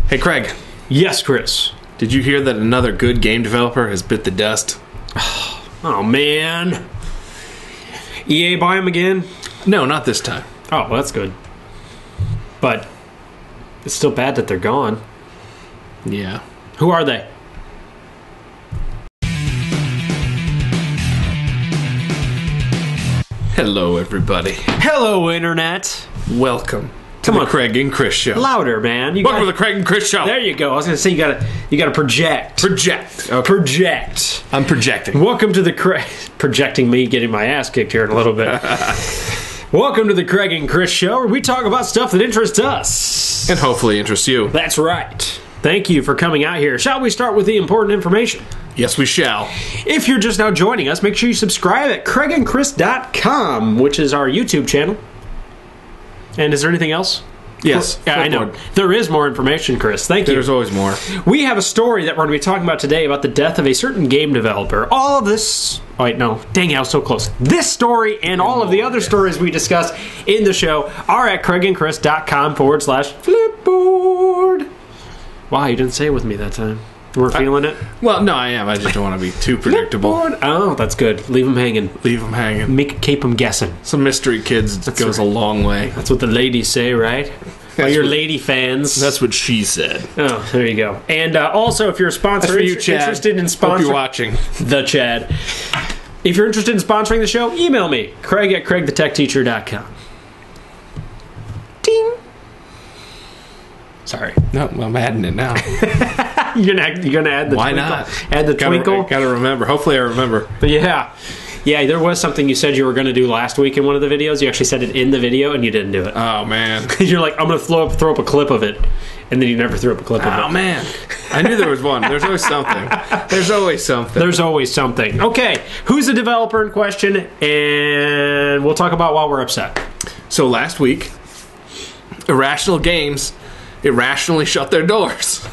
Hey, Craig, Yes, Chris. did you hear that another good game developer has bit the dust? Oh, man. EA buy them again? No, not this time. Oh, well, that's good. But it's still bad that they're gone. Yeah. Who are they? Hello, everybody. Hello, Internet. Welcome to Come the on. Craig and Chris Show. Louder, man. Welcome to the Craig and Chris Show. There you go. I was going to say you gotta project. Project. Okay. Project. I'm projecting. Welcome to the Craig... Projecting me getting my ass kicked here in a little bit. Welcome to the Craig and Chris Show, where we talk about stuff that interests us. And hopefully interests you. That's right. Thank you for coming out here. Shall we start with the important information? Yes, we shall. If you're just now joining us, make sure you subscribe at craigandchris.com, which is our YouTube channel. And is there anything else? Yes. Yeah, I know. Flipboard. There is more information, Chris. Thank you. There's always more. We have a story that we're going to be talking about today about the death of a certain game developer. All of this... Oh, wait, no. Dang it, I was so close. This story and all of the other stories we discuss in the show are at craigandchris.com/flipboard. Wow, you didn't say it with me that time. You weren't feeling it? Well, no, I am. I just don't want to be too predictable. Flipboard. Oh, that's good. Leave them hanging. Leave them hanging. Keep them guessing. Some mystery kids goes right. a long way. That's what the ladies say, right? All your lady fans. That's what she said. Oh, there you go. And also, if you're a sponsor That's for you, Chad. interested in Hope sponsoring... you're watching. The Chad. If you're interested in sponsoring the show, email me, Craig at CraigTheTechTeacher.com. Ding. Sorry. No, I'm adding it now. You're gonna add the Why twinkle? not? Add the twinkle? Gotta remember. Hopefully I remember. But yeah. Yeah, there was something you said you were going to do last week in one of the videos. You actually said it in the video, and you didn't do it. Oh, man. You're like, I'm going to throw up a clip of it, and then you never threw up a clip of it. Oh, man. I knew there was one. There's always something. There's always something. There's always something. Okay, who's the developer in question? And we'll talk about why we're upset. So last week, Irrational Games irrationally shut their doors.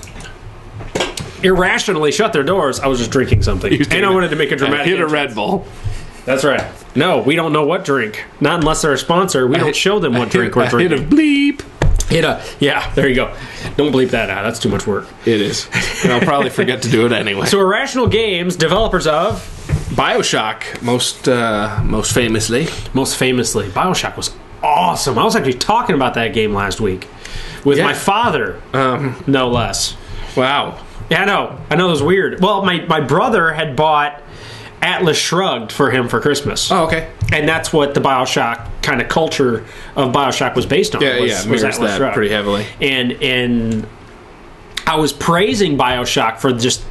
Irrationally shut their doors. I was just drinking something. And I wanted to make a dramatic hit a entrance. Red Bull. That's right. No, we don't know what drink. Not unless they're a sponsor. We don't show them what drink we're drinking. Hit a bleep. Yeah, there you go. Don't bleep that out. That's too much work. It is. And I'll probably forget to do it anyway. So Irrational Games, developers of... Bioshock, most famously. Most famously, Bioshock was awesome. I was actually talking about that game last week with my father, no less. Wow. Yeah, I know it was weird. Well, my brother had bought Atlas Shrugged for him for Christmas. Oh, okay. And that's what the Bioshock kind of culture of Bioshock was based on. Yeah, was mirrors Atlas that Shrugged. pretty heavily. And I was praising Bioshock for just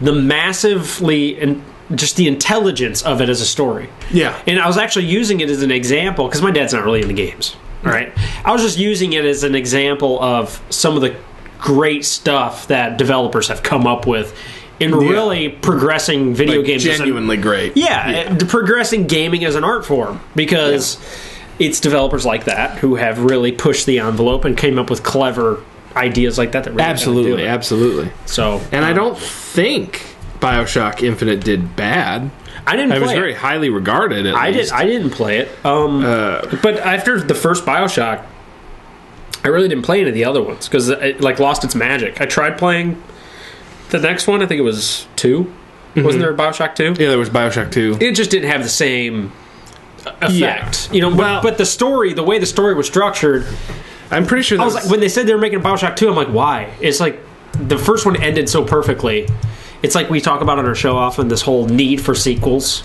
the massively and just the intelligence of it as a story. Yeah. And I was actually using it as an example because my dad's not really into games. All right. I was just using it as an example of some of the great stuff that developers have come up with in really progressing video games. Genuinely great. Yeah, progressing gaming as an art form because it's developers like that who have really pushed the envelope and came up with clever ideas like that. That really Absolutely. So, and I don't think Bioshock Infinite did bad. I didn't. It play was very highly regarded. At least. I didn't play it. But after the first Bioshock, I really didn't play any of the other ones because it lost its magic. I tried playing the next one. I think it was 2. Mm-hmm. Wasn't there a Bioshock 2? Yeah, there was Bioshock 2. It just didn't have the same effect. Yeah. But the story, the way the story was structured, I'm pretty sure. I was like, when they said they were making Bioshock 2, I'm like, why? It's like the first one ended so perfectly. It's like we talk about on our show often, this whole need for sequels.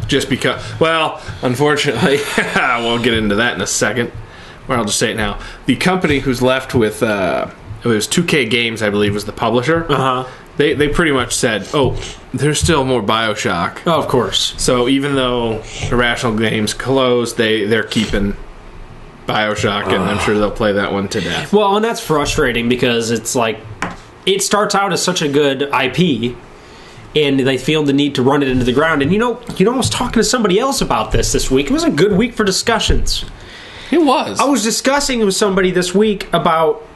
Just because, well, unfortunately, we'll get into that in a second. Or I'll just say it now. The company who's left with, it was 2K Games, I believe, was the publisher. Uh-huh. They pretty much said, oh, there's still more Bioshock. Oh, of course. So even though Irrational Games closed, they're keeping Bioshock, and I'm sure they'll play that one to death. Well, and that's frustrating because it's like, it starts out as such a good IP, and they feel the need to run it into the ground. And you know, I was talking to somebody else about this week. It was a good week for discussions. It was. I was discussing with somebody this week about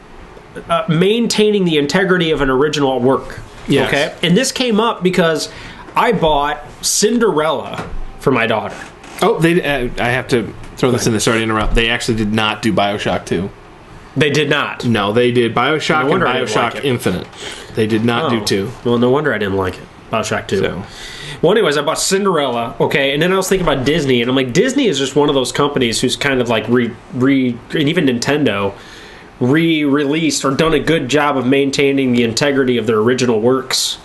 maintaining the integrity of an original work. Yes. Okay? And this came up because I bought Cinderella for my daughter. Oh, I have to throw this in there. Sorry to interrupt. They actually did not do Bioshock 2. They did not. No, they did Bioshock No and wonder I didn't Bioshock like it. Infinite. They did not do 2. Well, no wonder I didn't like it. Bioshock 2. So. Well, anyways, I bought Cinderella, okay, and then I was thinking about Disney, and I'm like, Disney is just one of those companies who's kind of like and even Nintendo, re-released or done a good job of maintaining the integrity of their original works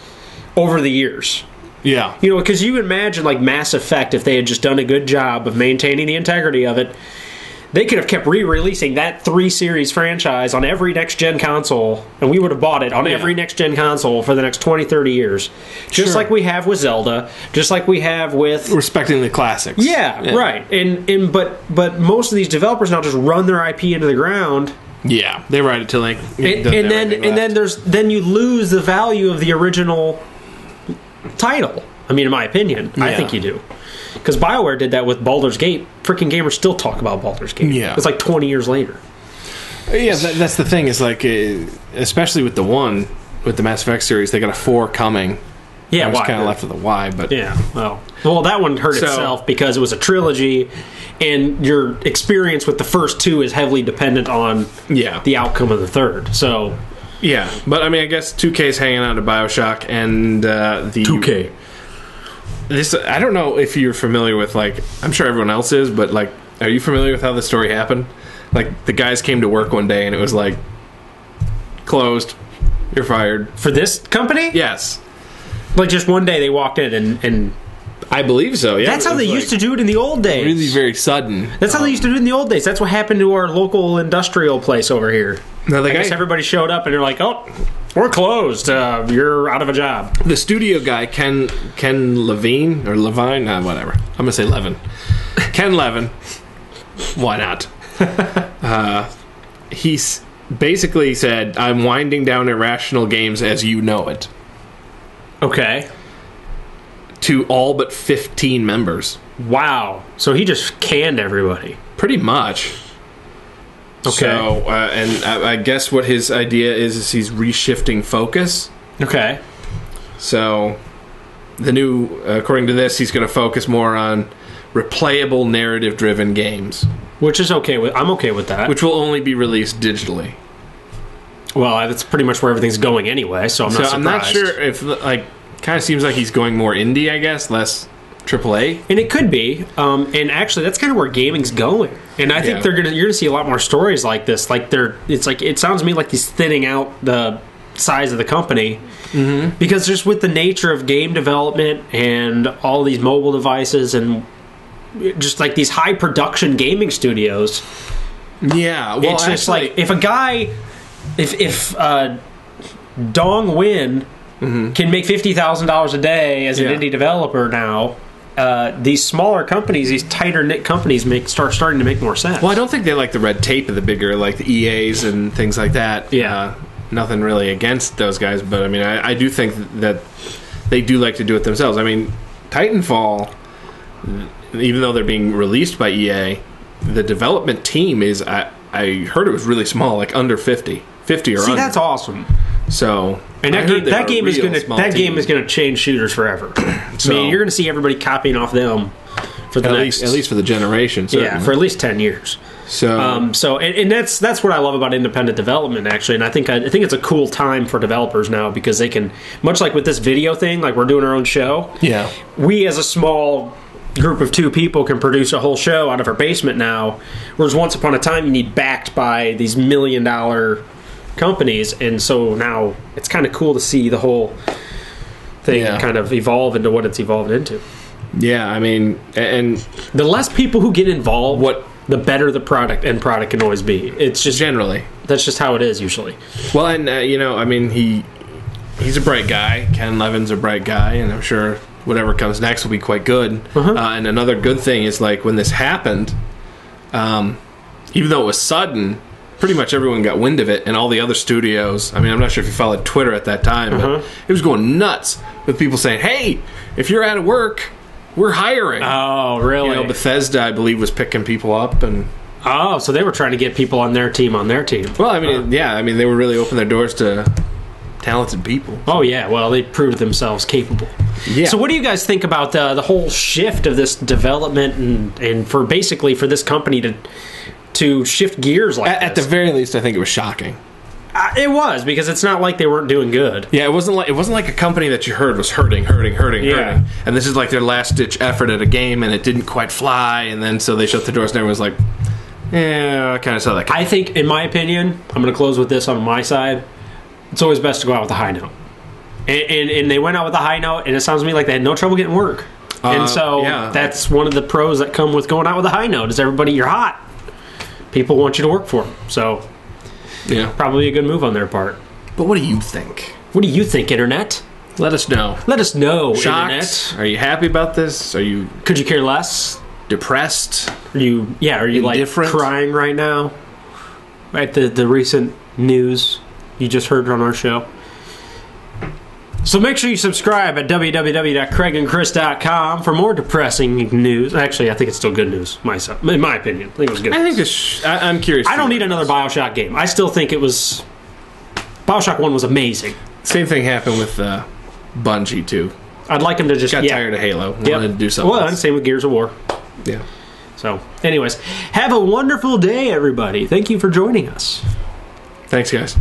over the years. Yeah. You know, because you imagine like Mass Effect, if they had just done a good job of maintaining the integrity of it, they could have kept re-releasing that 3-series franchise on every next-gen console, and we would have bought it on every next-gen console for the next 20, 30 years. Just like we have with Zelda, just like we have with... Respecting the classics. Yeah, right. But most of these developers now just run their IP into the ground. Yeah, they ride it till like... then you lose the value of the original title. I mean, in my opinion, I think you do. Because BioWare did that with Baldur's Gate. Freaking gamers still talk about Baldur's Gate. Yeah. It's like 20 years later. Yeah, that's the thing. Is like, especially with the Mass Effect series, they got a 4 coming. Yeah, I was kind of left with a Y, but... Yeah, well, that one hurt itself because it was a trilogy, and your experience with the first 2 is heavily dependent on the outcome of the third. So... Yeah, but I mean, I guess 2K's hanging on to Bioshock, and the... 2K. I don't know if you're familiar with, like, I'm sure everyone else is, but, like, are you familiar with how this story happened? Like, the guys came to work one day and it was like, closed, you're fired. For this company? Yes. Like, just one day they walked in and I believe so, yeah. That's how they used to do it in the old days. Really very sudden. That's how they used to do it in the old days. That's what happened to our local industrial place over here. Now, I guess everybody showed up and they're like, oh, we're closed. You're out of a job. The studio guy, Ken Levine, or Levine, whatever. I'm going to say Levin. Ken Levin. Why not? He's basically said, I'm winding down Irrational Games as you know it. Okay. To all but 15 members. Wow. So he just canned everybody. Pretty much. Okay. So, and I guess what his idea is he's reshifting focus. Okay. So, according to this, he's going to focus more on replayable, narrative-driven games. Which is okay. I'm okay with that. Which will only be released digitally. Well, that's pretty much where everything's going anyway, so I'm not surprised. I'm not sure if, like, kind of seems like he's going more indie, I guess, less AAA. And it could be. And actually, that's kind of where gaming's going. And I think you're gonna see a lot more stories like this. Like it sounds to me like he's thinning out the size of the company. Mm-hmm. Because just with the nature of game development and all these mobile devices and just like these high production gaming studios. Yeah, well, it's just like if a guy, if Dong Win can make $50,000 a day as an indie developer now. These smaller companies, these tighter knit companies, starting to make more sense. Well, I don't think they like the red tape of the bigger, like the EAs and things like that. Yeah, nothing really against those guys, but I mean, I do think that they do like to do it themselves. I mean, Titanfall, even though they're being released by EA, the development team is I heard it was really small, like under 50 or under. See, that's awesome. So, and that game is going to change shooters forever. So, I mean, you're going to see everybody copying off them for the at least for the generation. Certainly. Yeah, for at least 10 years. So, and that's what I love about independent development, actually. And I think it's a cool time for developers now because they can, much like with this video thing, like we're doing our own show. Yeah, we as a small group of 2 people can produce a whole show out of our basement now, whereas once upon a time you need backed by these $1 million companies, and so now it's kind of cool to see the whole thing kind of evolve into what it's evolved into. Yeah, I mean, and the less people who get involved, the better the product can always be. It's just generally that's just how it is usually. Well, and I mean, he's a bright guy. Ken Levin's a bright guy, and I'm sure whatever comes next will be quite good. And another good thing is like when this happened, even though it was sudden. Pretty much everyone got wind of it, and all the other studios. I mean, I'm not sure if you followed Twitter at that time, but it was going nuts with people saying, "Hey, if you're out of work, we're hiring." Oh, really? Bethesda, I believe, was picking people up, and so they were trying to get people on their team. Well, I mean, they were really opening their doors to talented people. Oh yeah, well, they proved themselves capable. Yeah. So, what do you guys think about the whole shift of this development and for this company to to shift gears like At the very least, I think it was shocking. It was, because it's not like they weren't doing good. Yeah, it wasn't like a company that you heard was hurting. And this is like their last ditch effort at a game, and it didn't quite fly, and then so they shut the doors, and everyone's like, yeah, I kind of saw that. I think, in my opinion, I'm going to close with this on my side. It's always best to go out with a high note, and they went out with a high note, and it sounds to me like they had no trouble getting work. And so that's one of the pros that come with going out with a high note is everybody, you're hot. People want you to work for them. So. Yeah, probably a good move on their part. But what do you think? What do you think, Internet? Let us know. Let us know, Shocked? Internet. Are you happy about this? Are you... Could you care less? Depressed? Are you like crying right now? Right, the recent news you just heard on our show. So make sure you subscribe at www.craigandchris.com for more depressing news. Actually, I think it's still good news, in my opinion. I think it was good news. I'm curious. I don't need another Bioshock game. I still think it was... Bioshock 1 was amazing. Same thing happened with Bungie, too. I'd like them to just... Got tired of Halo. Wanted to do something Well, else. Same with Gears of War. Yeah. So, anyways, have a wonderful day, everybody. Thank you for joining us. Thanks, guys.